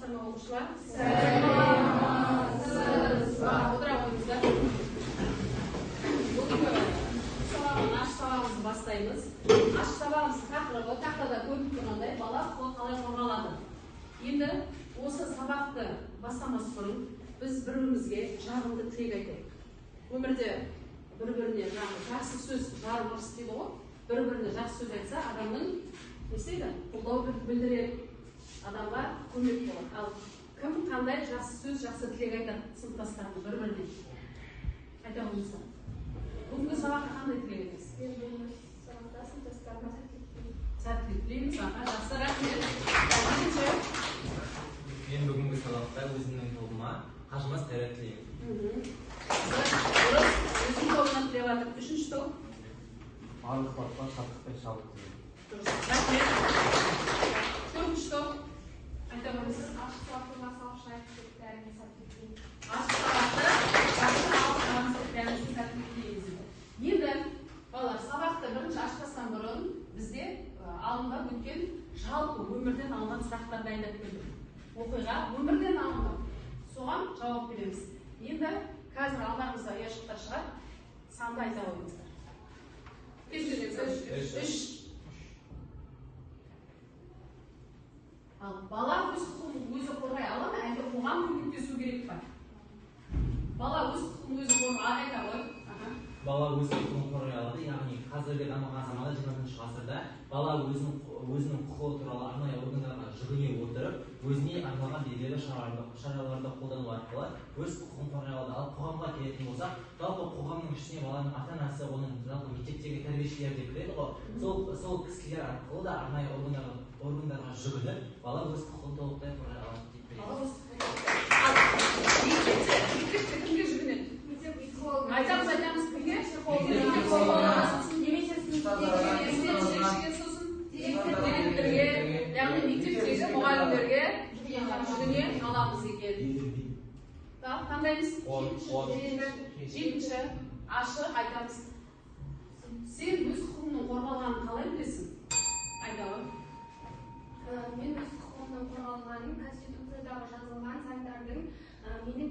Саламатсыздар ма оқушылар? Саламатсыздар. Отыра қойыңыздар. Бүгінгі сабағын ашық сабағымызды бастаймыз. Ашық сабағымыздың тақырыбы тақтада көріп тұрғандай бала құқығы қалай қорғалады. Енді осы сабақты бастамас бұрын біз бір-бірімізге жағымды тілек айтайық. Өмірде бір-біріне жақсы сөз жарылғыш дейді ғой. Бір-біріне жақсы сөз айтса, адамның не істейді? Қолдау білдіреді. Адамға көмек болады. Ал кім қандай жақсы сөз, жақсы тілек айтады сыныптастарына бір-біріне? Айта қойыңыздар. Бүгінгі сабаққа қандай тілек айтасыз? Сабақта сыныптастарыма сәттілік тілейміз. Жақсы, рахмет. Мен бүгінгі сабақта өзімнің тобыма қажымас қайрат тілеймін. Дұрыс, өзім тобына тілеп жатыр. Үшінші топ? Барлық топқа шаттық пен шабыт тілеймін. Дұрыс, рахмет. Төртінші топ? Айта қойыңыз. ашық сабақты масалып шайып бәріне сәттілік тілеймін. Ашық сабақты бәрімізге сәттілік тілейміз. Енді балалар, сабақты бірінші ашпастан бұрын бізде алдында өткен жалпы өмірден алынған сұрақтар дайындап келдік. Оқиға өмірден алынған. Соған жауап береміз. Енді қазір алдарыңызда ұяшықтар шығар. Санды айта қойыңыздар. Үш. Ал бала өз құқығын өзі қорғай ала ма, әлде қоғам көмектесу керек па? Бала өз құқығын өзі қорғай айта ғой. Бала өз құқығын қорғай алады, яғни қазіргі дамыған заманда 20-ші ғасырда бала өзінің құқығы туралы арнайы органдарға жүгіне отырып, өзіне арналған белгілі шараларды қолдану арқылы өз құқығын қорғай алады. Ал қоғамға келетін болсақ, жалпы қоғамның ішіне баланың ата-анасы, оның жалпы мектептегі тәрбиешілер деп біледі ғой. Сол кісілер арқылы да арнайы органдарға жүгініп, бала өз құқығын толықтай қорғай алады деп біледі. Мектепте кімге жүгінеді? Айтамыз, кімге? Директорге, яғни мектептегі мұғалімдерге жүгіне аламыз екен. Қандаймыз? Жетінші, ашық айтамыз. Сен өз құқығыңның қорғалғанын қалай білесің? Айта ғой. Мен өз құқығымның қорғалғанын Конституциядағы жазылған заңдардың менің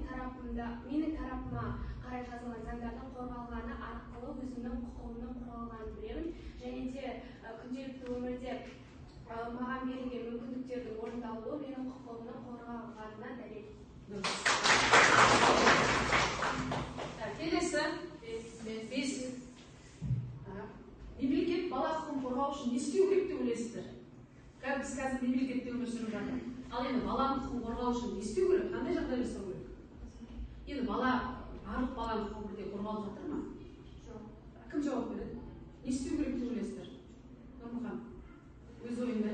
тарапыма қарай жазылған заңдардың қорғалғаны арқылы өзімнің құқығымның қорғалғанын білемін. Және де күнделікті өмірде маған берілген мүмкіндіктердің орындалуы менің құқығымның қорғалғанына дәлел. Келесі. Бес. Мемлекет бала құқығын қорғау үшін не істеу керек деп ойлайсыздар? Біз қазір мемлекетте өмір сүріп жатыр. Ал енді баланың құқығын қорғау үшін не істеу керек? Қандай жағдай жасау керек? Енді барлық баланың құқығы бірдей қорғалып жатыр ма? Жоқ. Кім жауап береді? Не істеу керек деп ойлайсыздар? Нұрмұхан, өз ойыңды.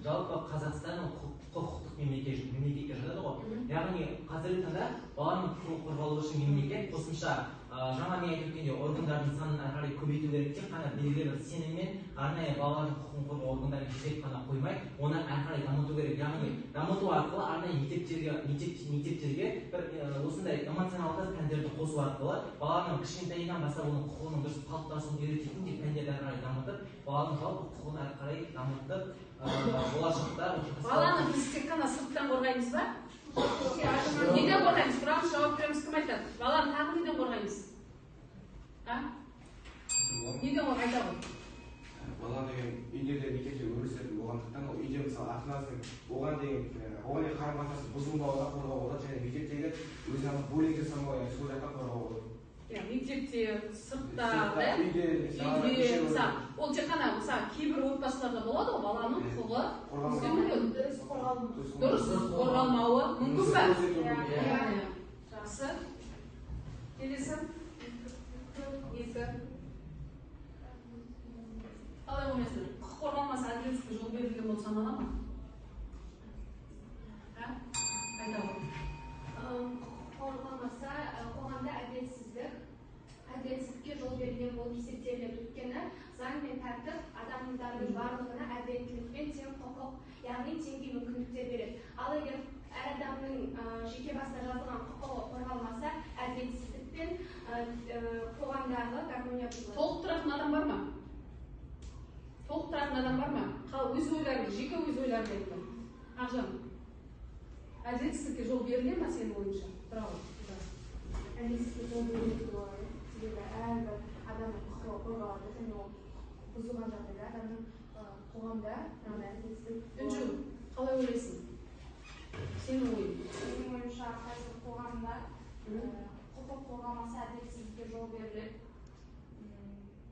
Жалпы Қазақстан құқықтық мемлекетке жатады ғой. Яғни қазіргі таңда баланың құқығы қорғалу үшін мемлекет қосымша жаңа мен айтып өткендей органдардың санын әрі қарай көбейту керек. Тек қана белгілі бір сеніммен арнайы балалардың құқығын қорғау органдарын жіберіп қана қоймай, оны әрі қарай дамыту керек. Яғни дамыту арқылы арнайы мектептерге бір осындай эмоционалды пәндерді қосу арқылы баланың кішкентайынан бастап оның құқығының дұрыс қалыптасуын үйрететін де пәндерді әрі қарай дамытып, баланың жалпы құқығын әрі қарай дамытып, болашақта баланы біз тек қана сырттан қорғаймыз ба? Неден қорғаймыз? Сұрағымыз жауап береміз, кім айтады? Баланы тағы неден қорғаймыз? Неден қорғайды ғой? Бала деген үйлерде мектепте өмір сүретін болғандықтан, ол үйде мысалы ата-анасының оған деген қарым-қатынасы бұзылмауға қорғауға болады, және мектептегі өзінің буллинг жасамауға, сол жаққа қорғауға болады. Мектепте, сыртта, үйде, ол тек қана кейбір отбасыларда болады ғой, баланың құқығы дұрыс қорғалмауы мүмкін ба? Жақсы. Келесі. Екі. Қалай ойлайсыздар? Құқық қорғалмаса әділетсіздікке жол берілген болып санала ма? Айта ғой. Қорғалмаса қоғамда әділетсіздікке жол берілген болып есептелінеді. Өйткені заң мен тәртіп адамдардың барлығына әділеттілік пен тең құқық, яғни теңдей мүмкіндіктер береді. Ал егер әр адамның жеке басына жазылған құқығы қорғалмаса, әділетсіздік пен қоғамдағы гармония бұзылады. Толық тұратын адам бар ма? Толық тұратын адам бар ма? Өз ойларын, жеке өз ойларын айтты. Ақжан. әділетсіздікке жол беріле ма сенің ойыңша? әділетсіздікке жол беріледі деп ойлаймын. Себебі әрбір адамның құқығы қорғалады және ол бұзылған жағдайда адамның қоғамда әділетсіздік. Үнжу, қалай ойлайсың? Сенің ойың? Менің ойымша қазір қоғамда құқық қорғалмаса әділетсіздікке жол беріледі.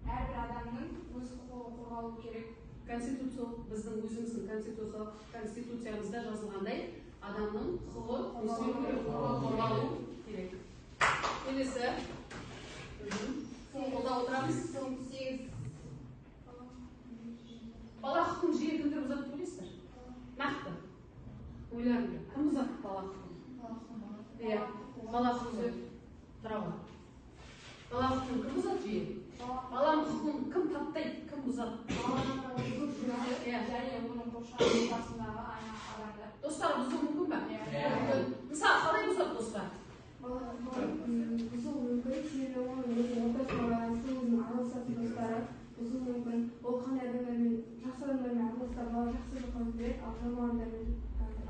Әрбір адамның өз құқығы қорғалу керек. Біздің өзіміздің конституциямызда жазылғандай адамның құқығы қорғалу керек. Келесі. Қолда отырамыз. Бала құқығын жиі кімдер бұзады деп ойлайсыздар? Нақты. Ойларыңды. Кім бұзады бала құқығын? Иә, бала құқығы. Тұра ғой. Бала құқығын кім бұзады жиі? Баланың құқығын кім таптайды, кім бұзады? Және оның қоршаған ортасындағы адамдар. Достар бұзуы мүмкін ба? Мысалы, қалай бұзады достар? Бұзуы мүмкін, себебі оның өзінің ортасына байланысты өзінің араласатын достары бұзуы мүмкін. Ол қандай адамдармен, жақсы адамдармен араласса, бала жақсы жаққа өтеді, ал жаман адамдармен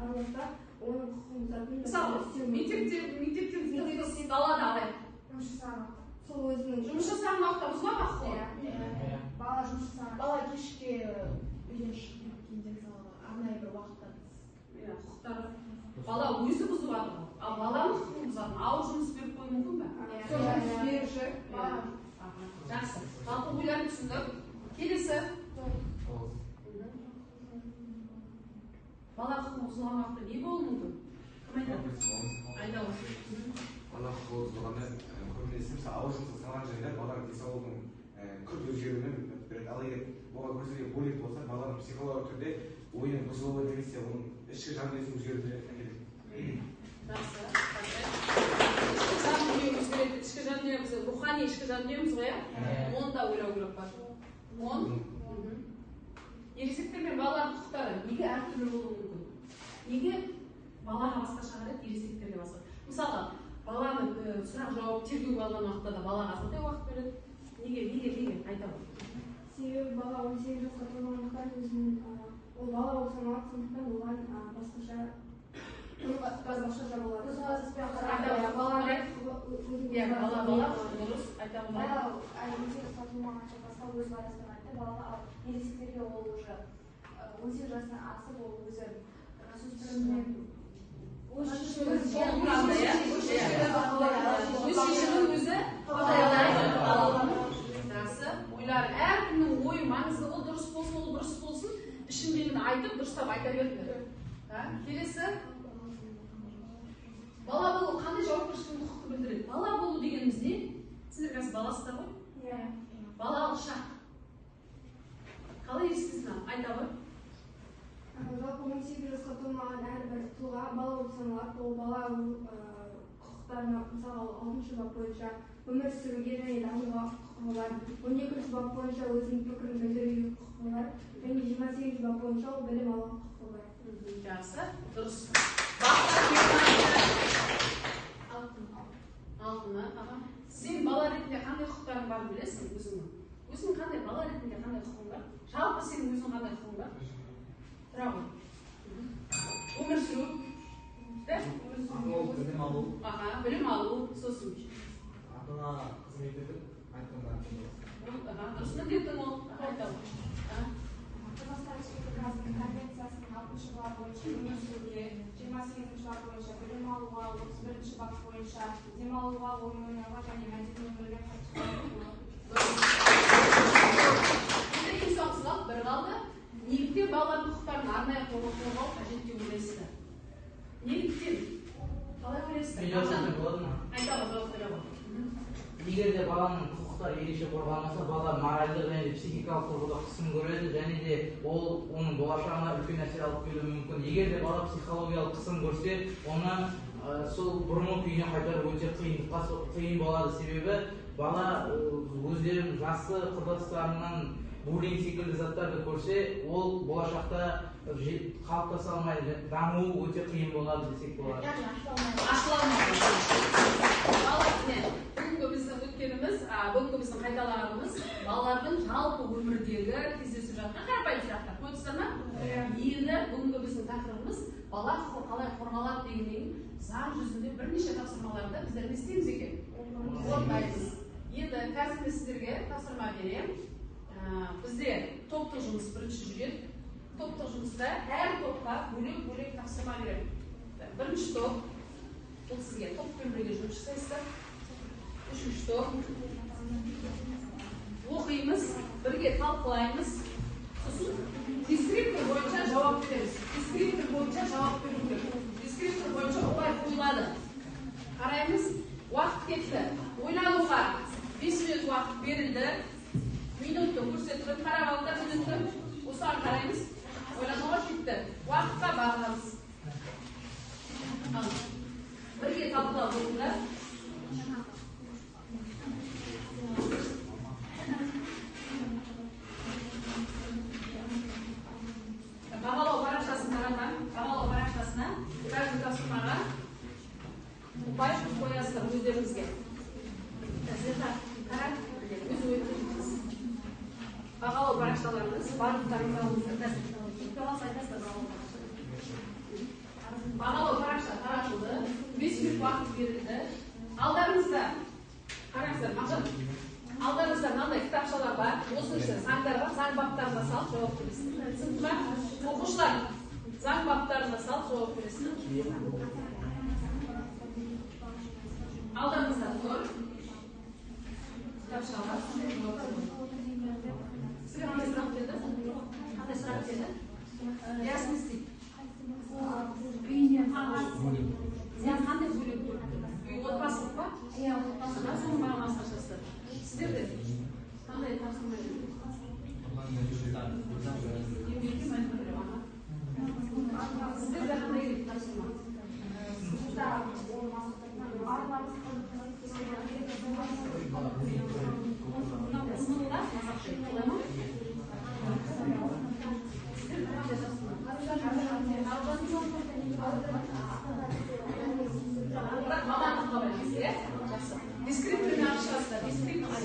араласса, оның құқығын бұзатын. Мысалы, мектепте далада алайық. Жұмыс жасаған. Сол өзінің жұмыс жасаған уақытта бұзыла ма құқығы? Бала жұмыс жасаған. Бала кешке үйден шығып кеткенде мысалы арнайы бір уақытта құқықтары. Бала өзі бұзып жатыр, ал баланың құқығын бұзатын ауыр жұмыс беріп қою мүмкін ба? Беруші. Жақсы. Жалпы ойларын түсіндік. Келесі. Бала құқығын бұзылған уақытта не болуы мүмкін? Кім айтады? Айда осы. Бала құқығы бұзылғанда көбінесе мысалы ауыр жұмыс жасалған жерде баланың денсаулығының күрт өзгеруінен береді. Ал егер оған көзделген буллинг болса, баланың психологиялық түрде ойының бұзылуы немесе оның ішкі жан дүниесінің өзгеруіне әкеледі. Жақсы. Жан дүние өзгереді. Ішкі жан дүниеміз, рухани ішкі жан дүниеміз ғой, иә? Оны да ойлау керек бар. Ересектер мен балалардың құқықтары неге әртүрлі болуы мүмкін? Неге балаға басқаша қарайды, ересектерге басқа? Мысалы, баланы сұрақ жауап тергеуге алған уақытта да балаға азғантай уақыт береді. Неге айта ғой. Себебі бала 18 жасқа толмағандықтан өзінің ол бала болып саналады, сондықтан оған басқаша жабылады. Бала дұрыс айта алмайды. Бала 18 жасқа толмағанша басқа өз барасынан айтты, балаға ал ересектерге ол уже 18 жасынан асып ол өзі жасөспіріммен өз шешімін өзі қабылдайды. Жақсы. Ойлар әркімнің ойы маңызды, ол дұрыс болсын, ол бұрыс болсын, ішіндегіні айтып, дұрыстап айта беріңдер. Келесі. Бала болу қандай жауапкершілік құқықты білдіреді? Бала болу дегеніміз не? Сіздер қазір баласыздар ғой? Балалық шақ. Қалай естісің? Айта ғой. Жалпы 18 жасқа толмаған әрбір тұлға бала болып саналады. Ол бала құқықтарына, мысалы 6-шы бап бойынша өмір сүруге және дамуға құқығы бар. 12-ші бап бойынша өзінің пікірін білдіруге құқығы бар. Және 28-ші бап бойынша ол білім алуға құқығы бар. Жақсы, дұрыс. Алтыны. Сен бала ретінде қандай құқықтарың барын білесің өзіңнің? Өзің қандай бала ретінде қандай құқың бар? Жалпы сенің өзің қандай құқың бар? Тұра ғой. Өмір сүру. Білім алу. Білім алу, сосын. Ата-ана қызмет етіп, айтқандар. Дұрыс міндетің ол. Қазақстан Республикасының конвенциясының 6-шы бабы бойынша өмір сүруге, 28-ші бап бойынша білім алуға, 31-ші бап бойынша демалуға, ойын ойнауға және мәдени өмірге қатысуға. Бір қалды. Неліктен балалардың құқықтарын арнайы қорғау қажет деп ойлайсыздар? Неліктен? Қалай ойлайсыздар? Айта ғой, жауап бере ғой. Егер де баланың құқықтары ерекше қорғалмаса, бала моральдық және психикалық тұрғыда қысым көреді, және де ол оның болашағына үлкен әсер алып келуі мүмкін. Егер де бала психологиялық қысым көрсе, оны сол бұрынғы күйіне қайтару өте қиын болады. Себебі бала өздерінің жасы құрдастарынан буллинг секілді заттарды көрсе, ол болашақта қалыптаса алмайды, дамуы өте қиын болады десек болады. Ашыла алмайды. Бүгінгі біздің өткеніміз, бүгінгі біздің қайталағанымыз балалардың жалпы өмірдегі кездесіп жатқан қарапайым сұрақтар. Көрдіңіздер ме? Енді бүгінгі біздің тақырыбымыз бала құқығы қалай қорғалады дегеннен заң жүзінде бірнеше тапсырмаларды біздер не істейміз екен? Орындаймыз. Енді қазір мен сіздерге тапсырма беремін. Бізде топтық жұмыс бірінші жүреді. Топтық жұмыста әр топқа бөлек тапсырма беремін. Бірінші топ, бұл сізге топпен бірге жұмыс жасайсыздар. Үшінші топ, оқимыз, бірге талқылаймыз. Сосын дискриптор бойынша жауап береміз. Дискриптор бойынша жауап беру керек. Дискриптор бойынша олай қойылады. Қараймыз, уақыт кетті. Ойлануға 5 минут уақыт берілді. Минутты көрсетіп, қарап алды минутты. Осыған қараймыз. Ойлануға жетті. Уақытқа бағынамыз. Бірге талқылау болуда. Бағалау парақшасын таратам. Бағалау парақшасына каждый тапсырмаға ұпай қоясыздар өздеріңізге. Өз ойыңыз. Бағалау парақшаларыңыз барлықтарыңыз. Бағалау парақша таратылды. 5 минут уақыт берілді. Алдарыңызда, қараңыздар, мақсат. Алдарыңызда мынандай кітапшалар бар. Осынша заңдарға, заң баптарына салып жауап бересіздер. Түсінді ме? Оқушылар, заң баптарына салып жауап бересіздер. Алдарыңызда тұр. Кітапшалар. Сізге қандай сұрақ келді? Қандай сұрақ келді? Ясно істейді. Сен қандай бөлек көрді? Үй отбасылық па? Иә, отбасылық. Соның мағынасына жасты. Сіздерде қандай тапсырма береді? Сіздерде қандай керек тапсырма? Бірақ мамандыққа байланысты, иә? Жақсы. Дискриптормен ашығасыздар. Дискриптор.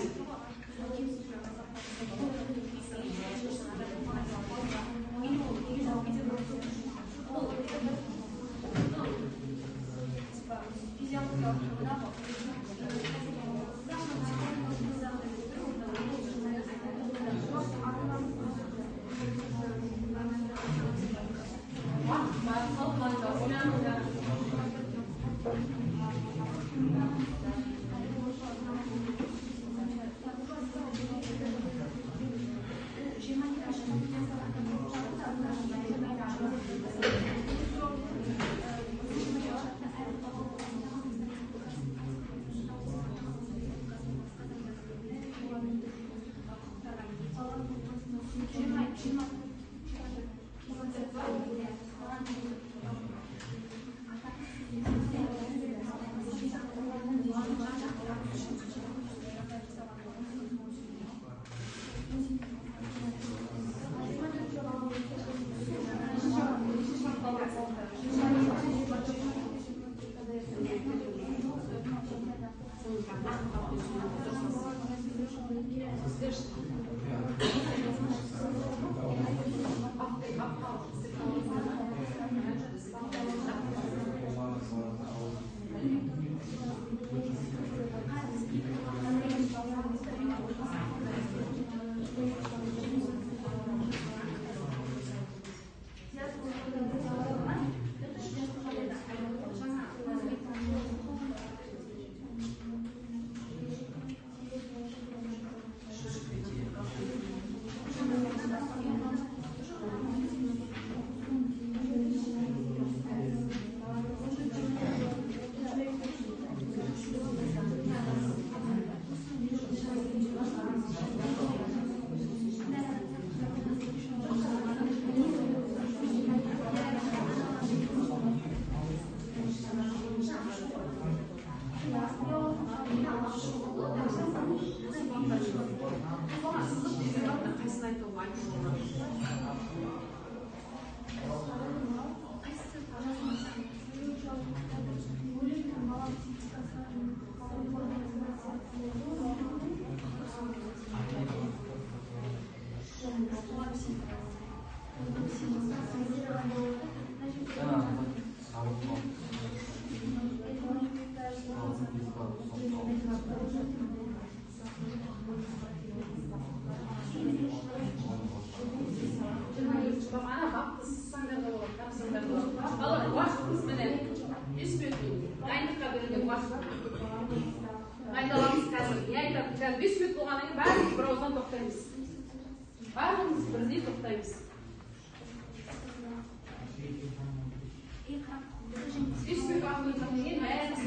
беруге уақыт дайындаламыз қазір. Не айтады? Қазір 5 минут болғаннан кейін бәріміз бір ауыздан тоқтаймыз. Бәріміз бірдей тоқтаймыз. 5 минут уақыт өткеннен кейін бәріміз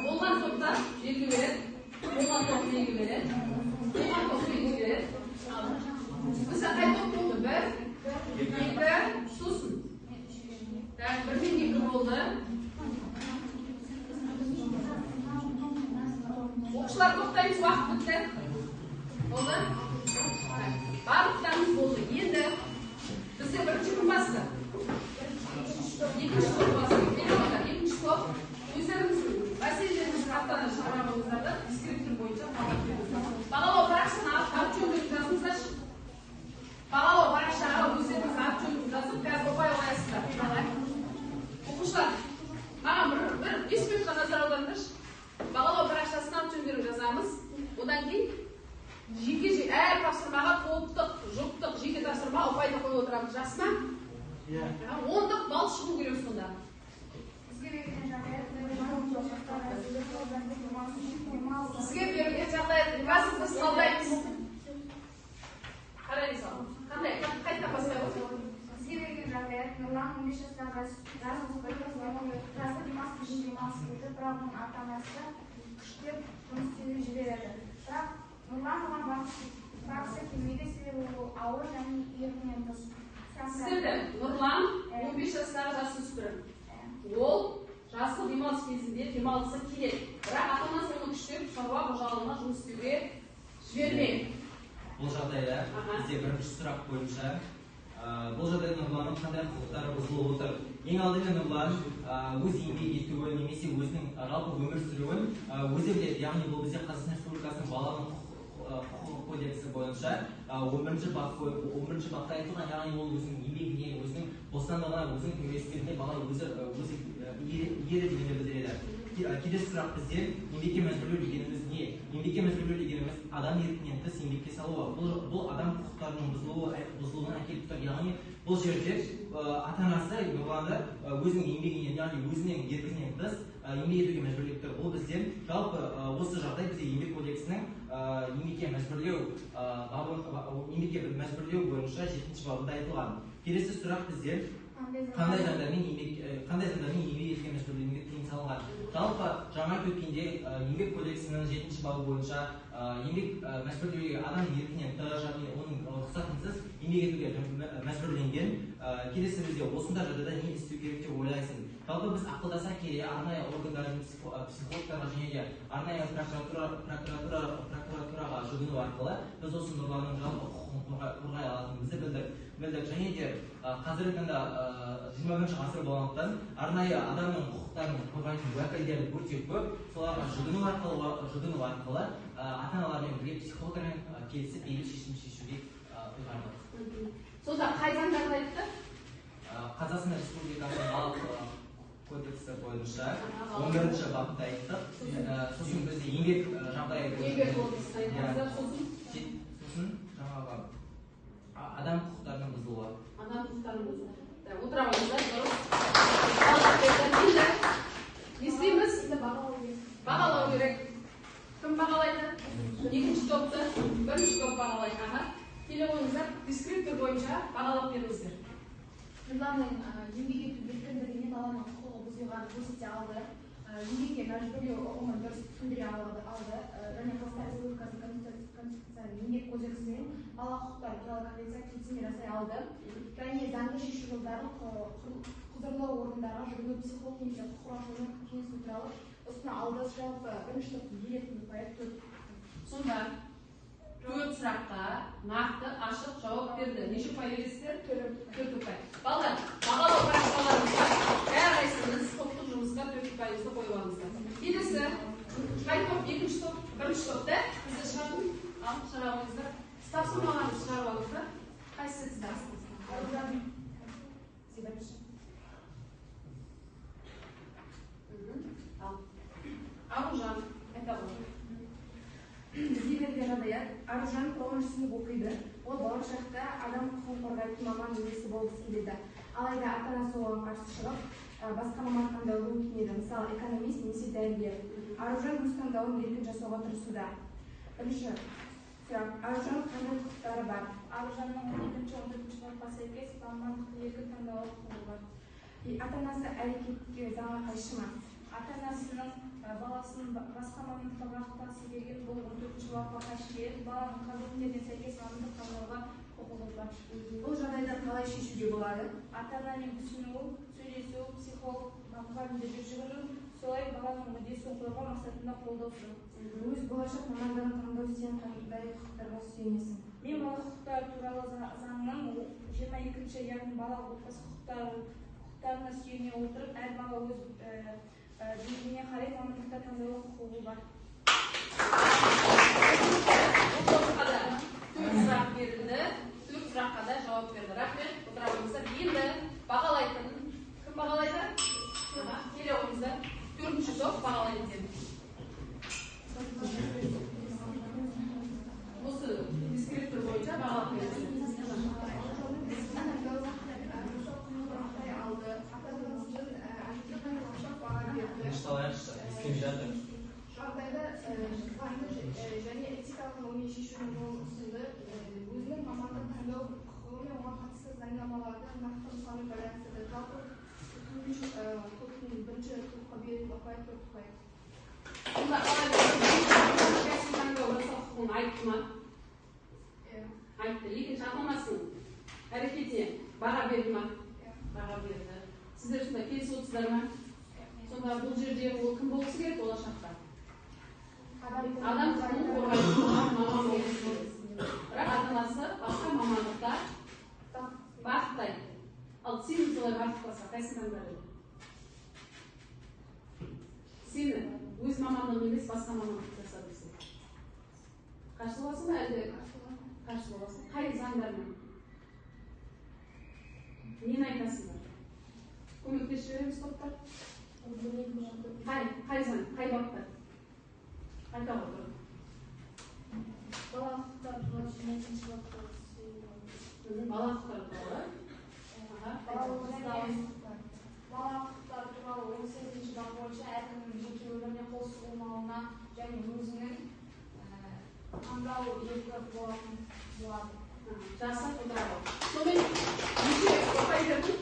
болған топта жерге береді. Болған топ жерге береді. Болған топ жерге береді. Бізде қай топ болды? 1, 2, сосын. Так, 1 мен 2 болды. Оқушылар тоқтаймыз, уақыт бітті. Болды? Барлықтарымыз болды. Енді бізде бірінші күн басты. Екінші топ басты. Екінші топ өздеріңіздің мәселелеріңізді аттана шығарғаныңыздарды дискриптор бойынша бағалау парақшаны ат жөндерін жазыңыздаршы. Бағалау парақшаға өздеріңіз ат жөндерін жазып, қазір ұпай аласыздар. Оқушылар, маған бір 5 минутқа назар аударыңдаршы. Бағалау парақшасына ат жөндерін жазамыз. Одан кейін жеке әр тапсырмаға топтық, жұптық, жеке тапсырма ұпайды қойып отырамыз. Жақсы ма? 10-дық балл шығу керек сонда. Сізге берген жағдайда қазір біз қалдаймыз. Қараймыз ал. Қандай? Қайта бастаймыз. Сізге берген жағдайда Нұрлан 15 жастағы жазғы демалыс өтіп, бірақ оның ата-анасы күштеп жұмыс істеуге жібереді. Бірақ Нұрлан оған барғысы келмейді, себебі ол ауыр және еркінен тыс. Түсінді. Нұрлан 15 жастағы жасөспірім. Ол жазғы демалыс кезінде демалысы келеді. Бірақ ата-анасы оны күштеп шаруа қожалығына жұмыс істеуге жібермейді. Бұл жағдайда бізде бірінші сұрақ бойынша бұл жағдайда Нұрланның қандай құқықтары бұзылып отыр? Ең алдымен Нұрлан өз еңбек етуі немесе өзінің жалпы өмір сүруін өзі біледі. Яғни бұл бізде Қазақстан Республикасының баланың құқық кодексі бойынша 11-ші бапта айтылған, яғни ол өзінің еңбегіне, өзінің бостандығына, өзінің тәуелсіздігіне бала өзі иелі дегенді білдіреді. Келесі сұрақ бізде еңбекке мәжбүрлеу дегеніміз не? Еңбекке мәжбүрлеу дегеніміз адам еркінен тыс еңбекке салуы. Бұл адам құқықтарының бұзылуына әкеліп тұр. Яғни бұл жерде ата-анасы Нұрланды өзінің еңбегінен, яғни өзінің еркінен тыс еңбек етуге мәжбүрлеп тұр. Бұл бізде жалпы осы жағдай бізде еңбек кодексінің еңбекке мәжбүрлеу бойынша 7-ші бабында айтылған. Келесі сұрақ бізде қандай заңдармен еңбек етуге мәжбүрлеуге тыйым салынған. Жалпы жаңа өткенде еңбек кодексінің 7-ші бабы бойынша еңбек мәжбүрлеуге адам еркінен тыс және оның рұқсатынсыз еңбек етуге мәжбүрленген. Келесі бізде осындай жағдайда не істеу керек деп ойлайсың? Жалпы біз ақылдаса келе арнайы органдардың психологтарға және де арнайы прокуратураға жүгіну арқылы біз осы Нұрланның жалпы құқығын қорғай алатынымызды білдік. Және де қазіргі таңда 21-ші ғасыр болғандықтан арнайы адамның құқықтарын қорғайтын уәкілдер өте көп. Соларға жүгіну арқылы ата-аналармен бірге психологтармен келісіп бейбіт шешім шешуге ұйғардық. Сонда қай заңдарды айтты? Қазақстан Республикасының балық кодексі бойынша 11-ші бапта айттық. Сосын бізде еңбек жағдайы сосын жаңағы адам құқықтарының бұзылуы. Адам құқықтарының бұзылуы. Отыра алыңыздар, дұрыс. Не істейміз? Бағалау керек. Кім бағалайды? Екінші топты, бірінші топ бағалайды. Келе қойыңыздар, дискриптор бойынша бағалап беріңіздер. Нұрланның еңбек ету еркіндігіне баланың құқығы бұзылғанын көрсете алды. Еңбекке мәжбүрлеу ұғымын дұрыс түсіндіре алды. Және Қазақстан Республикасының Конституциясының еңбек кодексімен бала құқықтары туралы конвенция келісімге жасай алды. Және заңды шешу жолдарын құзырлы орындарға жүгіну психолог немесе құқық қорғаушылардың кеңесу туралы ұсына алды. Жалпы бірінші топтың беретін ұпайы 4. Сонда 4 сұраққа нақты ашық жауап берді. Неше ұпай бересіздер? 4 ұпай. Балдар, бағалау парақшаларыңызға әрқайсыңыз топтық жұмысқа 4 ұпайыңызды қойып алыңыздар. Келесі, қай топ? Екінші топ, бірінші топ. жерде жағдаят Аружан тоғызыншы сынып оқиды. Ол болашақта адам құқығын қорғайтын маман иесі болғысы келеді. Алайда ата-анасы оған қарсы шығып, басқа маман таңдауды өтінеді. Мысалы, экономист немесе дәрігер. Аружан өз таңдауын еркін жасауға тырысуда. Бірінші сұрақ: Аружан қандай құқықтары бар? Аружанның 12-14 бапқа сәйкес мамандықты еркін таңдауға құқығы бар. Ата-анасы әрекетке заңға қайшы ма? Ата-анасының баласын басқа мамандыққа бағыттағысы келген бұл 14 бапқа қайшы келеді. Баланың қабілеттеріне сәйкес мамандық таңдауға құқығы бар. Бұл жағдайда қалай шешуге болады? Ата-анамен түсіну, сөйлесу, психолог, мұғалімдерге жүгіну, солай баланың мүддесін қорғау мақсатында қолдау сұрау. Өз болашақ мамандығын таңдау сен қандай құқықтарға сүйенесің? Мен бала құқықтары туралы заңның 22-ші, яғни бала отбасы құқықтарына сүйене отырып, әр бала өз деңгейіне қарай мамандықта таңдауға құқығы бар. Төрт сұрақ берілді. Төрт сұраққа да жауап берді. Рахмет. Отыра қойыңыздар. Енді бағалайтын кім бағалайды? Келе қойыңыздар. Төртінші топ бағалайтын. Осы дискрипtor бойынша бағалап береді. Жағдайда заңды және этикалық ғылыми шешудің жолын ұсынды. Өзінің мамандық таңдау құқығы мен оған қатысты заңнамаларды нақты мысалмен байланыстырды. Жалпы топтың бірінші топқа беріліп Бақаев Тоқтыбаев. Сонда таңдау жасау құқығын айтты ма? Айтты. Екінші ата-анасының әрекетіне баға берді ма? Баға берді. Сіздер сонда келісіп отырсыздар ма? Сонда бұл жерде ол кім болғысы келеді болашақта? Адам құқығын қорғайтын маман болғысы келеді. Бірақ ата-анасы басқа мамандықта бағыттайды. Ал сен солай бағыттаса қайсысын таңдар еді? Сені өз мамандығың емес басқа мамандық жасады сен. Қарсы боласың ба әлде? Қарсы боласың. Қай заңдармен? Нені айтасыңдар? Көмектесіп жібереміз топтар? Қай заң? Қай баптар? Айта отыр. Бала құқықтары туралы 22-ші бапта Бала құқықтары туралы? Бала құқықтары туралы 18-ші бап бойынша әркімнің жеке өміріне қол сұғылмауына және өзінің таңдау еркі болатын болады. Жақсы, отыра қой. Сонымен неше ұпай бердің?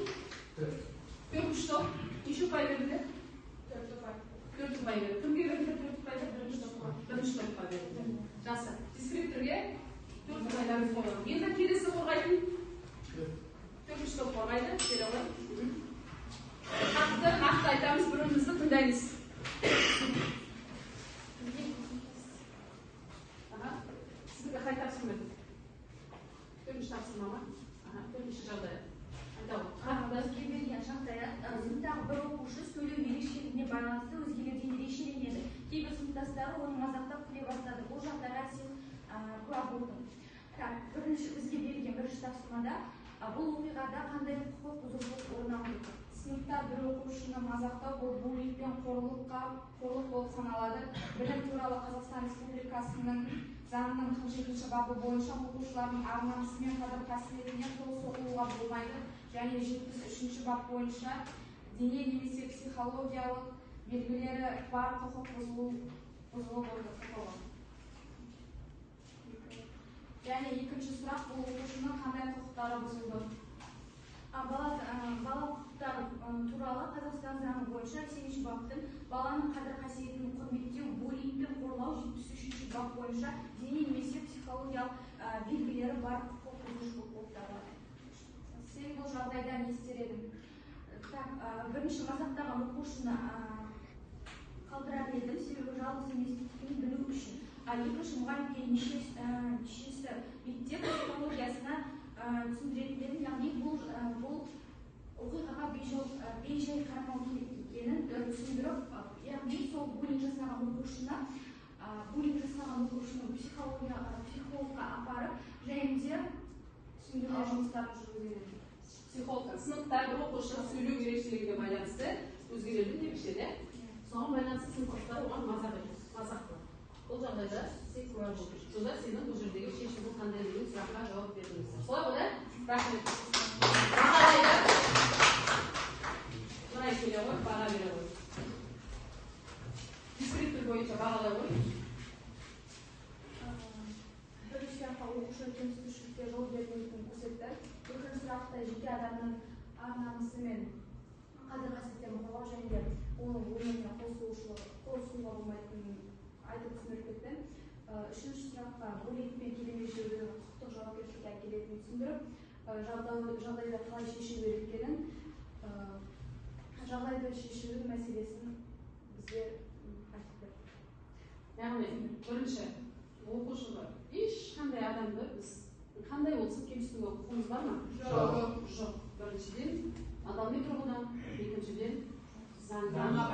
Төртінші топ. Неше ұпай бердіңдер? Төрт ұпай берді. Кімге бердіңдер төрт ұпай берді? Бірінші топқа берді. Жақсы. Дискрипторге төрт ұпайларыңыз қойылды. Енді келесі қорғайтын? Төртінші топ қорғайды. Келе ғой. Нақты айтамыз, бірімізді тыңдаймыз. Сізге қай тапсырма берді? Төртінші тапсырма ма? Төртінші жағдай. Бізге берген жағдаят сыныптағы бір оқушы сөйлеу ерекшелігіне байланысты өзгелерден ерекшеленеді. Кейбір сыныптастары оны мазақтап күле бастады. Бұл жағдайға сен куә болдың. Бізге берген бірінші тапсырмада бұл оқиғада қандай құқық бұзушылық орын алды? Сыныпта бір оқушыны мазақтау бұл буллинг пен қорлық болып саналады. Білім туралы Қазақстан Республикасының заңының 47-ші бабы бойынша оқушылардың ар-намысы мен қадір-қасиетіне қол соғуға болмайды. Және 73-ші бап бойынша дене немесе психологиялық белгілері бар құқық бұзылу болды. Және екінші сұрақ, бұл оқушының қандай құқықтары бұзылды? Бала құқықтары туралы Қазақстан заңы бойынша 8-ші баптың баланың қадір-қасиетін құрметтеу, буллинг пен қорлау 73-ші бап бойынша дене немесе психологиялық белгілері бар құқық бұзушылық болып табылады. Сен бұл жағдайда не істер едің? Бірінші мазақтаған оқушыны қалдырар едім, себебі жалғыз емес екенін білу үшін. Екінші мұғалімге нешесі мектеп психологиясына түсіндіретін едім, яғни бұл оқиғаға бей-жай қарамау керек екенін түсіндіріп, яғни сол буллинг жасаған оқушыны психологқа апарып, және де түсіндіру жұмыстарын жүргізеді. Психологқа сыныпта бір оқушы сөйлеу ерекшелігіне байланысты өзгелердің ерекшелігі. Соған байланысты сыныптастар оған мазақ етеді. Бұл жағдайда сонда сенің бұл жердегі шешімің қандай деген сұраққа жауап бердіңіздер. Солай ғой, да? Рахмет. Бағалайды. Мына келе ғой, баға бере ғой. Дискриптор бойынша бағалай ғой. Бірінші сұраққа оқушы кемсітушілікке жол бермейтінін көрсетті. Екінші сұрақта жеке адамның ар-намысы мен қадір-қасиеттерін қорғау және де оның өміріне қол сұғуға болмайтынын айтып түсіндіріп кетті. Үшінші сұраққа буллинг пен келемеждеудің құқықтық жауапкершілікке әкелетінін түсіндіріп, жағдайды қалай шешу керек екенін, жағдайды шешудің мәселесін бізге айтып берді. Яғни бірінші оқушыға ешқандай адамды біз қандай болсын кемсітуге құқығымыз бар ма? Жоқ. Біріншіден адами тұрғыдан, екіншіден заңға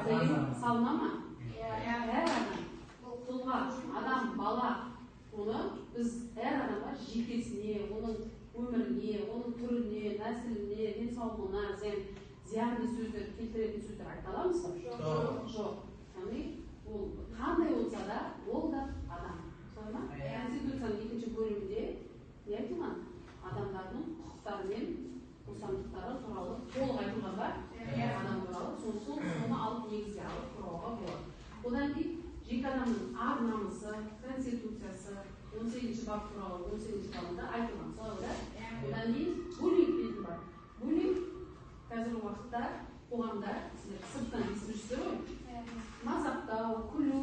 салына ма? Әр адам, тұлға, адам, бала, оны біз әр адамға жекесіне, оның өміріне, оның түріне, нәсіліне, денсаулығына зиянды сөздер, келтіретін сөздер айта аламыз ба? Жоқ. Яғни ол қандай болса да, ол да адам. Солай ма? Конституцияның екінші бөлімінде не айтылған? Адамдардың құқықтары мен бостандықтары туралы толық айтылған ба? Адам туралы соны алып негізге алып қорғауға болады. Одан кейін жеке адамның ар-намысы, конституциясы 18-ші бап туралы 18-ші бабында айтылған. Солай ғой, да? Одан кейін буллинг дейтін бар. Буллинг қазіргі уақытта қоғамда сіздер сырттан естіп жүрсіздер ғой. Мазақтау, күлу,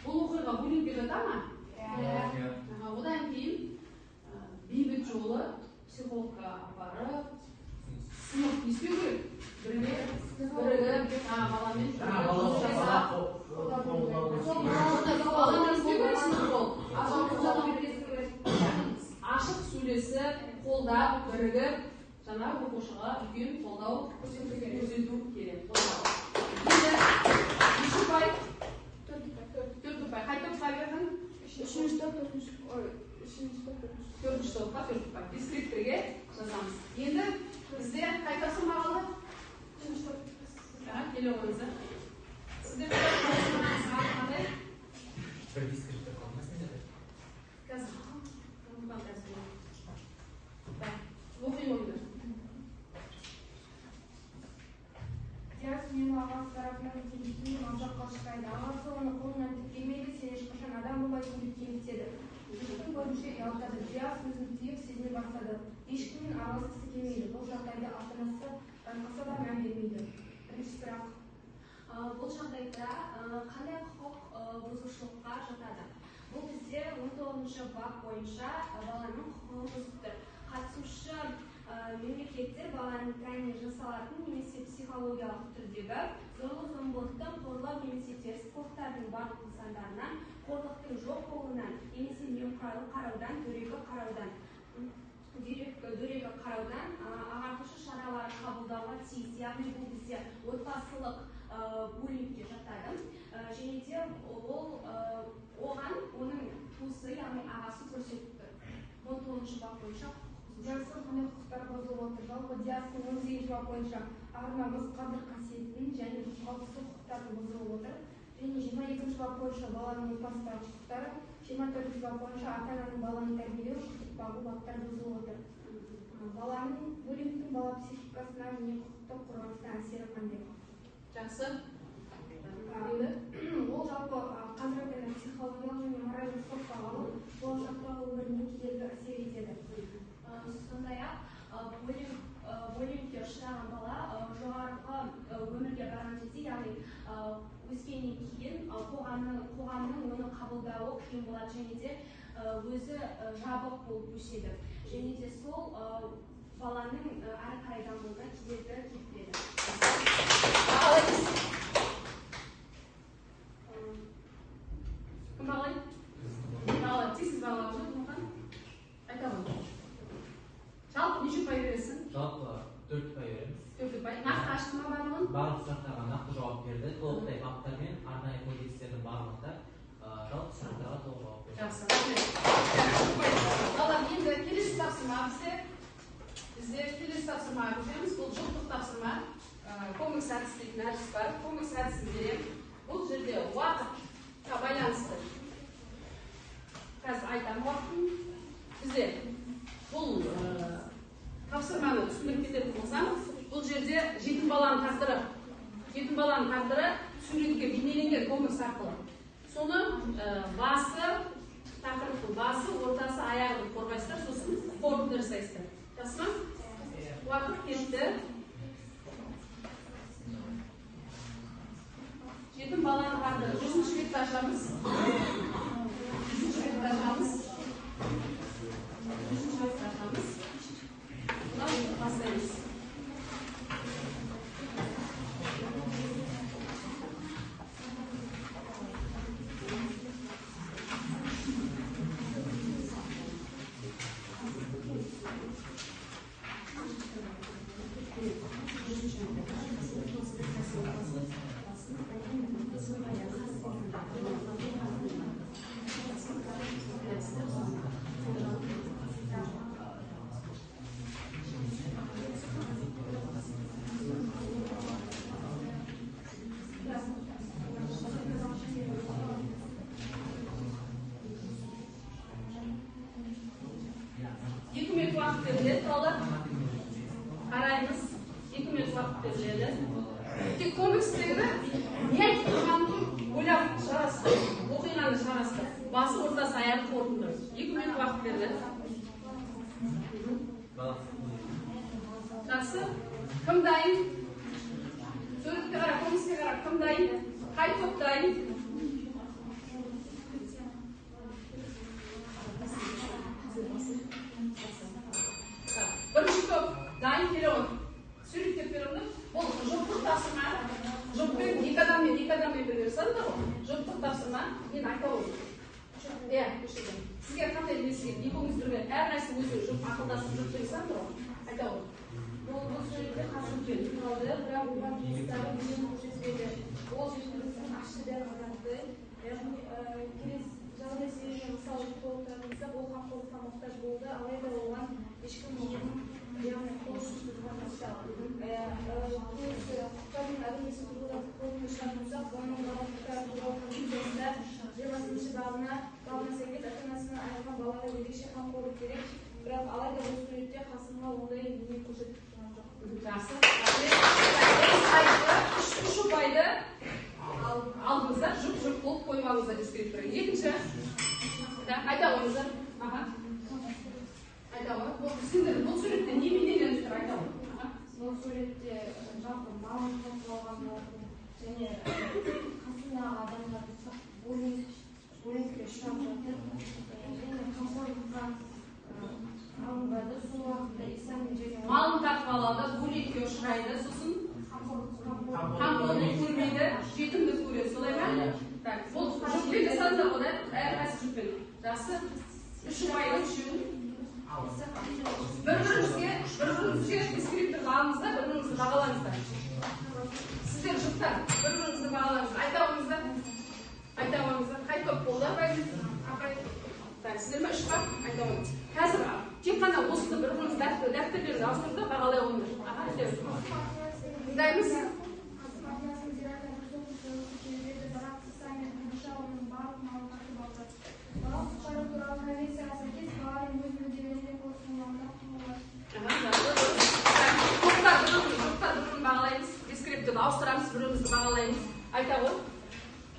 бұл оқиға буллинг деп жата ма? Одан кейін бейбіт жолы психологқа апарып, сынып не істеу керек? Бірігіп, баламен ашық сөйлесіп, қолдап, бірігіп, жаңа оқушыға үлкен қолдау көрсету керек. Енді 3 ұпай, 4 ұпай. Қай топқа бердің? 3-ші топ, 4-ші топқа 4 ұпай. Дискрипторге жазамыз. Енді бізде қай тапсырма қалды? 3-ші топ. Келе қойыңыздар. Сіздер қандай? Бір дискриптор қалмасын деді. Қазір. Оқи ойындар. Диас менің ағасы тарапынан келісімнен мазаққа ұшырайды. Ағасы оны қолынан тіккенмейді, сен ешқашан адам болмайсың деп кемсітеді. Жігіттің көзінше ұялтады. Диас өзін тыйып сезіне бастады. Ешкіммен араласқысы келмейді. Бұл жағдайда ата-анасы байқаса да мән бермейді. Бірінші сұрақ. Бұл жағдайда қандай құқық бұзушылыққа жатады? Бұл бізде 19-ші бап бойынша баланың құқығын бұзып тұр. Қатысушы мемлекеттер баланың тәніне жасалатын немесе психологиялық түрдегі зорлық-зомбылықты қорлау немесе теріс қылықтардың барлық нысандарынан, қорлықтың жоқ болуынан немесе немқұрайлы қараудан, дөрекі қараудан ағартушы шаралар қабылдауға тиіс. Яғни бұл бізде отбасылық буллингке жатады. Және де оған оның туысы, яғни ағасы көрсетіп тұр. 19-ші бап бойынша Диастың қандай құқықтары бұзылып отыр? Жалпы Диастың 18-ші бап бойынша ар-намыс, қадір-қасиеттің және қауіпсіздік құқықтары бұзылып отыр. Және 22-ші бап бойынша баланың отбасындағы құқықтары, 24-ші бап бойынша ата-ананың баланы тәрбиелеу, құқық бағу баптары бұзылып отыр. Баланың буллингтің бала психикасына не құқықтық қорғанысына әсері қандай? Жақсы. Ол жалпы қазіргі таңда психологиялық және моральдық сотқа алып, болашақта өміріне кедергі әсер етеді. Сондай-ақ буллингке ұшыраған бала жоғарғы өмірге барған кезде, яғни өскеннен кейін қоғамның оны қабылдауы қиын болады және де өзі жабық болып өседі. Және де сол баланың әрі қарай дамуына кедергі келтіреді. Кім бағалайды? Бағалайды. Тексіз бағалап жүр, Нұрхан? Айта ғой. Жалпы неше ұпай бересің? Жалпы 4 ұпай береміз. 4 ұпай. Нақты ашты ма барлығын? Барлық сұрақтарға нақты жауап берді. Толықтай баптар мен арнайы кодекстердің барлығында жалпы сұрақтарға толық жауап берді. Жақсы. Балалар, енді келесі тапсырма береміз. Бұл жылдық тапсырма. Комикс әдіс дейтін әдіс бар. Комикс әдісін беремін. Бұл жерде уақытқа байланысты қазір айтамын уақытын. Бізде бұл тапсырманы түсіндіріп кететін болсам, бұл жерде жетім баланың тағдыры суретке бейнеленген комикс арқылы. Соны басы, тақырыптың басы, ортасы, аяғын қорғайсыздар, сосын қорытынды жасайсыздар. Жақсы ма? Уақыт кетті. Жетім баланың тағдыры. 100-ші бетті ашамыз. 100-ші бетті ашамыз. 100-ші бетті ашамыз. Бұдан бастаймыз. Қараймыз, 2 минут уақыт беріледі. Тек комикстегі не айтып тұрғанын ойлап шығарасыздар, оқиғаны шығарасыздар. Басы, ортасы, аяғы қорытынды. 2 минут уақыт беріледі. Жақсы. Кім дайын? Суретке қарап, комикске қарап, кім дайын? Қай топ дайын? Бірінші топ дайын келе ғой. Суреттеп беріңді. Бұл жұптық тапсырма. Жұппен екі адаммен бірге жасадыңдар ғой. Жұптық тапсырма. Мен айта қойдым. Сізге қандай білесіз? Екеуіңіз бірге әр нәрсе өзі жұп ақылдасып жұп жасадыңдар ғой. Айта қойдым. Бұл суретте қасым туралы, бірақ оған туыстары білім көрсетпеді. Ол жеткіліксіз ашты дәл қазақты. Яғни келесі жағдай себебі мысалы толықтарыңызда ол қамқорлыққа мұқтаж болды, алайда оған ешкім яғни қол ұшын тұрған басталды. Құқықтардың әлеуметтік тұрғыдан қорытынды шығарсақ, оның құқықтары туралы конвенциясында 20-ші бабына сәйкес ата-анасынан айырылған балаға ерекше қамқорлық керек. Бірақ алайда бұл суретте Қасымға ондай көмек көрсетіп тұрған жоқ. Жақсы. Үш ұпайды алдыңыздар, жұп болып қойып алыңыздар дискрипторы. Екінші. Айта қойыңыздар. Айта қойыңыздар. Бұл суретте не бейнеленіп тұр? Айта қойыңыздар. Бұл суретте жалпы малын қосып алған және қасындағы адамдар bullyingке ұшырап жатыр. Және қамқорлыққа алынбады. Сол уақытта исламның және малын тартып алады, буллингке ұшырайды, сосын қамқорлық көрмейді, жетімді көреді, солай ма? Бұл жұппен жасадыңдар ғой, әрқайсысы жұппен. Жақсы. 3 ұпайды үшеуін. Бір-біріңізге дискрипторды алыңыздар, бір-біріңізді бағалаңыздар. Сіздер жұптар, бір-біріңізді бағалаңыздар. Айта қойыңыздар. Қай топ болды? Сіздер ме 3 қап? Айта қойыңыз. Қазір тек қана осыны бір-біріңіз дәптерлерді ауыстырды, бағалай қойыңдар. Дайымыз? Ауыстырамыз, бірімізді бағалаймыз. Айта ғой.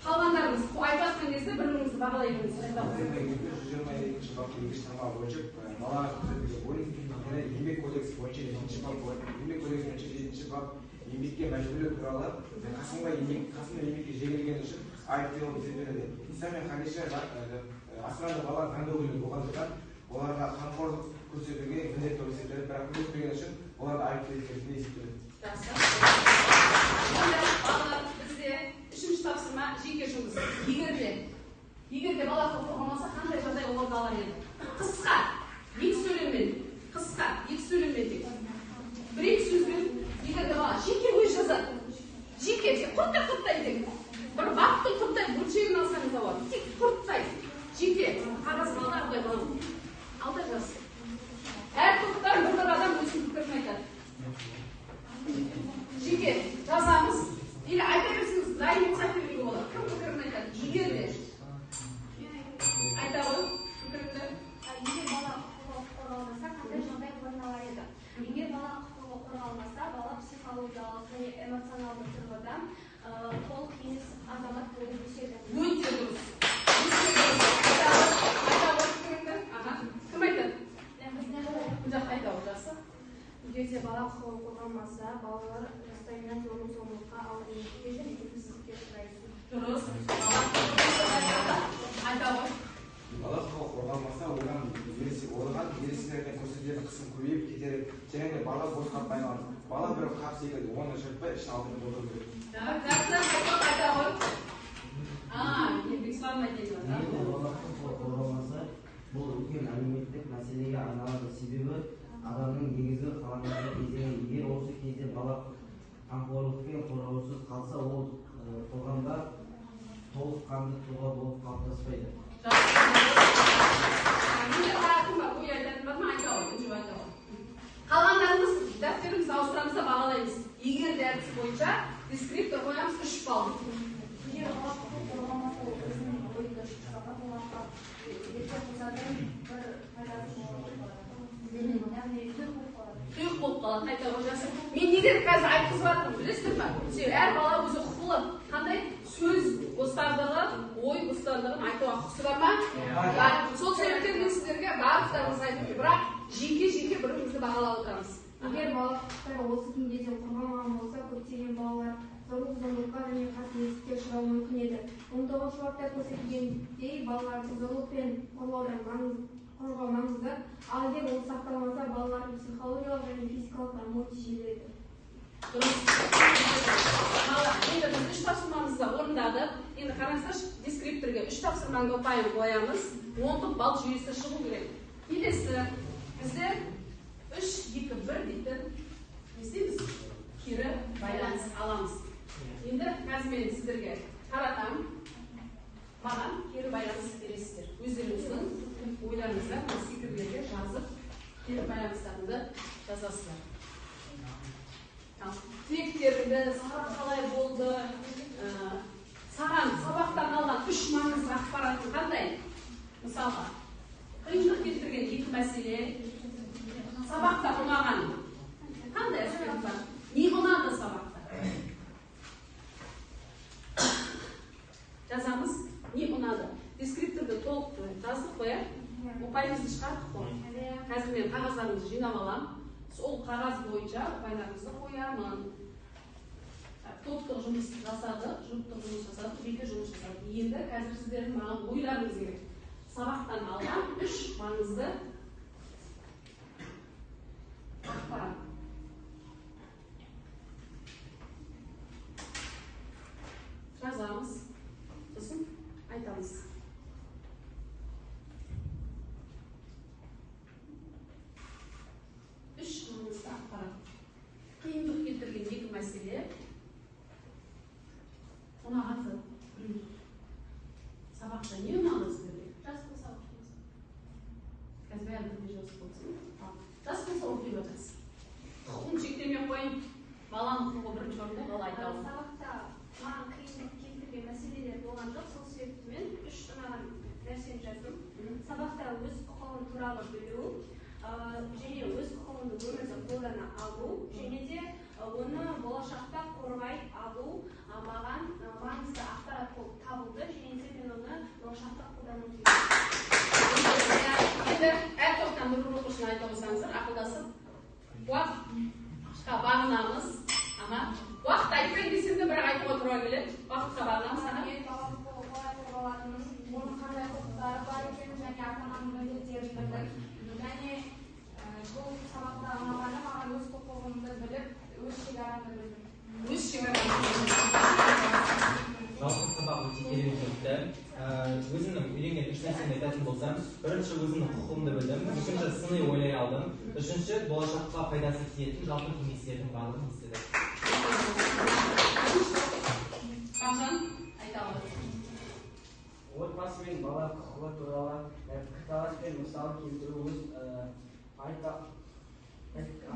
Қалғандарымыз айтатын кезде бірімізді бағалаймыз. Айта ғой. 222-ші баптың 2-ші тармағы бойынша балаға көрсетілген bullying еңбек кодексі бойынша 7-ші бап еңбек кодексі бойынша 7-ші бап еңбекке мәжбүрлеу туралы Қасымға еңбекке жегілгені үшін айыпталып есептеледі. Ислам мен Хадиша асыраған баланы таңдау керек болғандықтан оларға қамқорлық көрсетуге міндетті болып есептеледі, бірақ көрсетпегені үшін оларды айыпталып есептеледі. Бізде 3-ші тапсырма жеке жұмыс. Егер де бала қорғамаса, қандай жағдай орын алар еді? Қысқа, екі сөйлеммен тек. Бір-екі сөзбен, егер де бала жеке ой жазады. Жеке, құрттай тек. Бір баптың құрттай бөлшегін алсаңыз болады. Тек құрттай. Жеке, қағаз балда алдай балам. Алдай жаз. Әр топтан бір адам өзінің пікірін айтады. Жеке, жазамыз. Или айта берсеңіз, дайын болса беруге болады. Кім пікірін айтады? Егер де. Айта ғой. құқығы қорғалмаса, балалар жастайынан зорлық-зомбылыққа алынып кетеді, тәртіпсіздікке ұшырайды. Дұрыс. Айта ғой. Бала құқығы қорғалмаса, оған ересектерден көрсетілетін қысым көбейіп кетеді. Және де бала бос қалып айналады. Бала бір қап секілді, оны жыртпай ішін алдын толтыру керек. Айта ғой. Бексұлан айтайын. Бала құқығы қорғалмаса, бұл үлкен әлеуметтік мәселеге айналады. Себебі адамның негізгі қаланған кезеңі, егер осы кезде бала қамқорлықпен қорғаусыз қалса, ол қоғамда толыққанды тұлға болып қалыптаспайды. Қалғандарымыз дәптерімізді ауыстырамыз да бағалаймыз. Егер де әдіс бойынша дескриптор қоямыз 3 балл. Егер бала құқығы қорғалмаса, ол өзінің ойында шықпаға болғанға ерте қосатын бір пайдасы болады. Яғни Тұйық болып қалады, қайта қоймасы. Мен неден қазір айтқызып жатырмын, білесіздер ме? Әр бала өзі құқылы. Қандай сөз бостандығы, ой бостандығын айтуға құқысы бар ма? Сол себептен мен сіздерге барлықтарыңыз айтып, бірақ жеке бірімізді бағалап отырамыз. Егер бала құқықтары осы күнге дейін қорғалмаған болса, көптеген балалар зорлық-зомбылыққа және қатыгездікке ұшырауы мүмкін еді. 19-шы бапта көрсетілгендей, балаларды зорлықпен қорғау маңызды. Ал егер ол сақталмаса, балалардың психологиялық және физикалық дамуы тежеледі. Дұрыс. Енді біз 3 тапсырмамызды орындадық. Енді қараңыздаршы, дескрипторға 3 тапсырманың ұпайын қоямыз. 10 балл жүйесі шығу керек. Келесі бізде 3-2-1 дейтін не істейміз? Кері байланыс аламыз. Енді қазір мен сіздерге таратамын. Маған кері байланыс бересіздер. Өздеріңіздің ойларыңызға, спикерлерге жазып, кері байланыстарыңды жазасыздар. Тектеріңді, сабақ қалай болды, саған сабақтан алған 3 маңызды ақпаратын қандай? Мысалға, қиындық келтірген 2 мәселе, сабақта ұнаған қандай аспект бар? Не ұнады сабақта? Жазамыз, не ұнады? Дескрипторды толық жаздық қоя, ұпайымызды шығардық қой. Қазір мен қағаздарымызды жинап алам. Сол қағаз бойынша ұпайларымызды қоямын. Топтық жұмыс жасадық, жеке жұмыс жасадық. Енді қазір сіздердің маған ойларыңыз керек. Сабақтан алған 3 маңызды ақпарат. Жазамыз, сосын айтамыз. Үш маңызды ақпарат. Қиындық келтірген 2 мәселе. Ұнағанды сабақта не ұнады сіздерге? Жас болса оқимыз. Қазір бәрі бірдей жас болсын. Жас болса оқи отырасыз. Құқығын шектемей қойын. Баланың құқығы бірінші орында, бала айта алады. Сабақта маған қиындық келтірген мәселелер болған жоқ, сол себептен 3 ұнаған нәрсені жаздым. Сабақта өз құқығын туралы білу, және өз құқығыңды өмірде қолдана алу, және де оны болашақта қорғай алу маған маңызды ақпарат болып табылды, және де мен оны болашақта қолдану керек. Енді әр топтан бір оқушыны айта қойсаңыздар, ақылдасып, уақытқа бағынамыз. Уақыт айтпайын десем де бірақ айтуға тура келеді. Уақытқа бағынамыз. Мен бала құқығы қалай қорғалатынын, оның қандай құқықтары бар екенін және ата-ананың міндеттерін білдім. Және бұл сабақта ұнағаны маған өз құқығымды біліп, өз шекарамды білдім. Өз шекарамды. Жалпы сабақ өте керемет өтті. Өзімнің үйренген 3 нәрсені айтатын болсам, бірінші өзімнің құқығымды білдім, екінші сыни ойлай алдым, үшінші болашаққа пайдасы тиетін жалпы кеңестердің барлығын естідім. Қамжан, айта алады. Отбасы мен бала құқығы туралы пікірталас пен мысал келтіру өз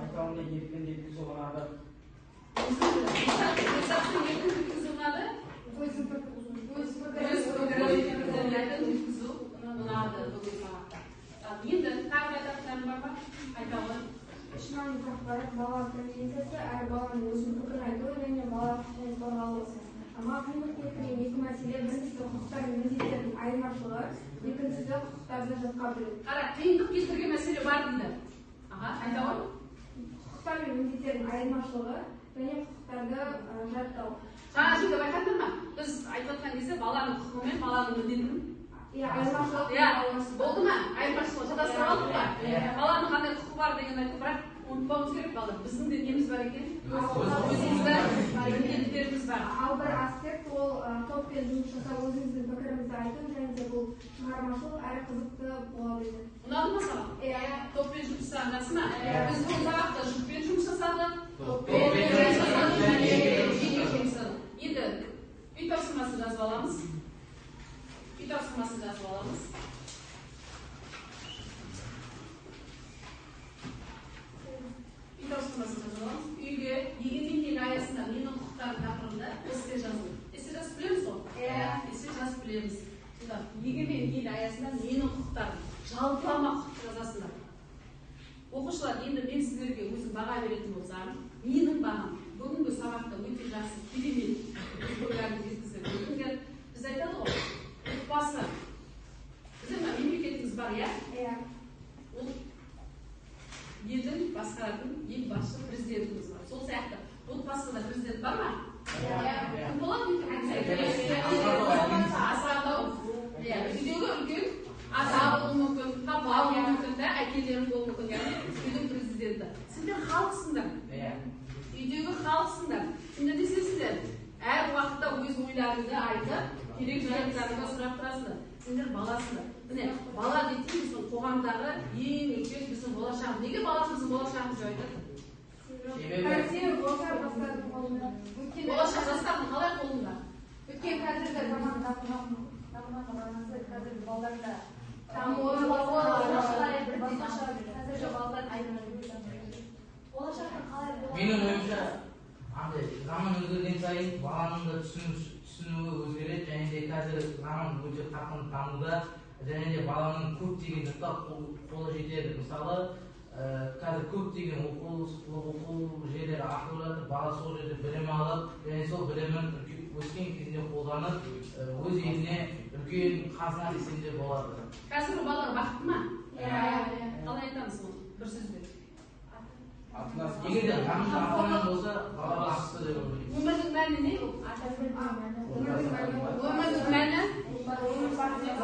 айтауында еркін жеткізу ұнады. Өз енді тағы айтатындарың бар ма? Айта алады. Үш маңызды ақпарат бала конференциясы, әр баланың өзінің пікірін айтуы және бала құқығын қорғалуы. Маған қиындық келтірген 2 мәселе, біріншісі құқықтар мен міндеттердің айырмашылығы, екіншісі құқықтарды жатқа білу. Қара, қиындық келтірген мәселе бар дейді. Айта алады. құқықтар мен міндеттердің айырмашылығы және құқықтарды жаттау. Жаңа жерде байқадың ба? Біз айтып отқан кезде баланың құқығы мен баланың міндетін Айырмашылық. болды ма? Айырмашылық шатастырып алдық па? Баланың қандай құқығы бар деген айтты, бірақ ұмытпауымыз керек бала. Біздің де неміз бар екен. Өзіміздің міндеттеріміз бар. Ал бір аспект ол топпен жұмыс жасап өзіңіздің пікіріңізді айтып, және де бұл шығармашыл әрі қызықты болады еді. Ұнады ма саған? Топпен жұмыс жасаған жақсы ма? Біз бұл сабақта жұппен жұмыс жасадық. Енді үй тапсырмасын жазып аламыз. Үй тапсырмасын жазып аламыз. Үй тапсырмасын жазып аламыз. Үйге егемен ел аясында менің құқықтарым тақырыбында эссе жазу. Эссе жазып білеміз ғой? Эссе жазып білеміз. Егемен ел аясында менің құқықтарым. Жалпылама құқықты жазасыңдар. Оқушылар, енді мен сіздерге өзім баға беретін болсам, менің бағам бүгінгі сабақта өте жақсы, керемет. Біз айтады ғой, отбасы. Біздің мемлекетіміз бар, иә? Ол елдің басқаратын ел басшы президентіміз бар. Сол сияқты, отбасында президент бар ма? Кім болады? Асырау. Үйдегі үлкен ата болуы мүмкін, папа болуы мүмкін, әкелерің болуы мүмкін, яғни үйдің президенті. Сендер халықсыңдар. Үйдегі халықсыңдар. Сендер не істейсіңдер? Әр уақытта өз ойларыңды айтып, керек жайттарыңды сұрап тұрасыңдар. Сендер баласыңдар. Міне, бала дейтін біздің қоғамдағы ең үлкен біздің болашағымыз. Неге баламыздың болашағымыз деп айтады? Болашақ жастардың қалай қолында? Өткен қазіргі заманда қазіргі балаларда менің ойымша андай заман өзгерген сайын баланың да түсінуі өзгереді, және де қазір заман өте қарқынды дамуда, және де баланың көптеген заттар қолы жетеді. Мысалы, қазір көптеген оқу жерлері ашылып жатыр, бала сол жерде білім алып, және сол білімін өскен кезінде қолданып, өз еліне үлкен қазына десем де болады. Қазіргі балалар бақытты ма? Қалай айтамыз оны? Бір сөзбен. Егер де ата-ана болса, бала бақытты деп ойлаймын. Өмірдің мәні не? Өмірдің мәні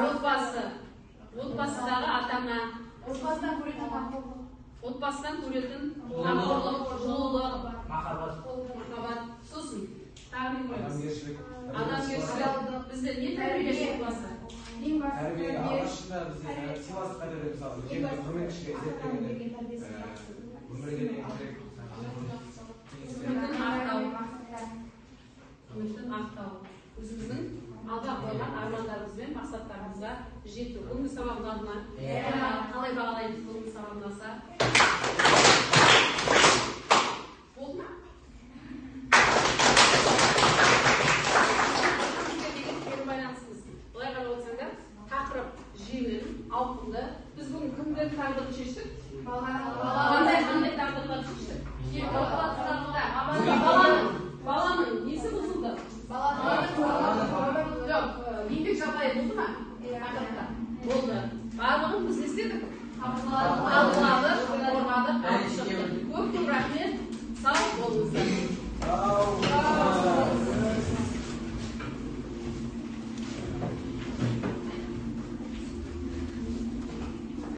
отбасы. Отбасыдағы ата-ана. Отбасыдан көретін қамқорлық, жылулық, махаббат. Сосын тағы не қоямыз? Адамгершілік. Бізде не тәрбиелеші отбасы? Тәрбие алғашында бізде сыйластық тәрбие мысалы үлкенді құрмет кішіге ізет дегенде өмірге деген үмітін ақтау. Өзіміздің алға қойған армандарымыз бен мақсаттарымызға жету. Бүгінгі сабақ ұнады ма? Қалай бағалаймыз бүгінгі сабақ ұнаса? Болды ма? Олай қарап отырсаңдар, тақырып жеңіл, ауқымды. Біз бүгін кімдердің тағдырын шештік? Қандай тағдырларды шештік?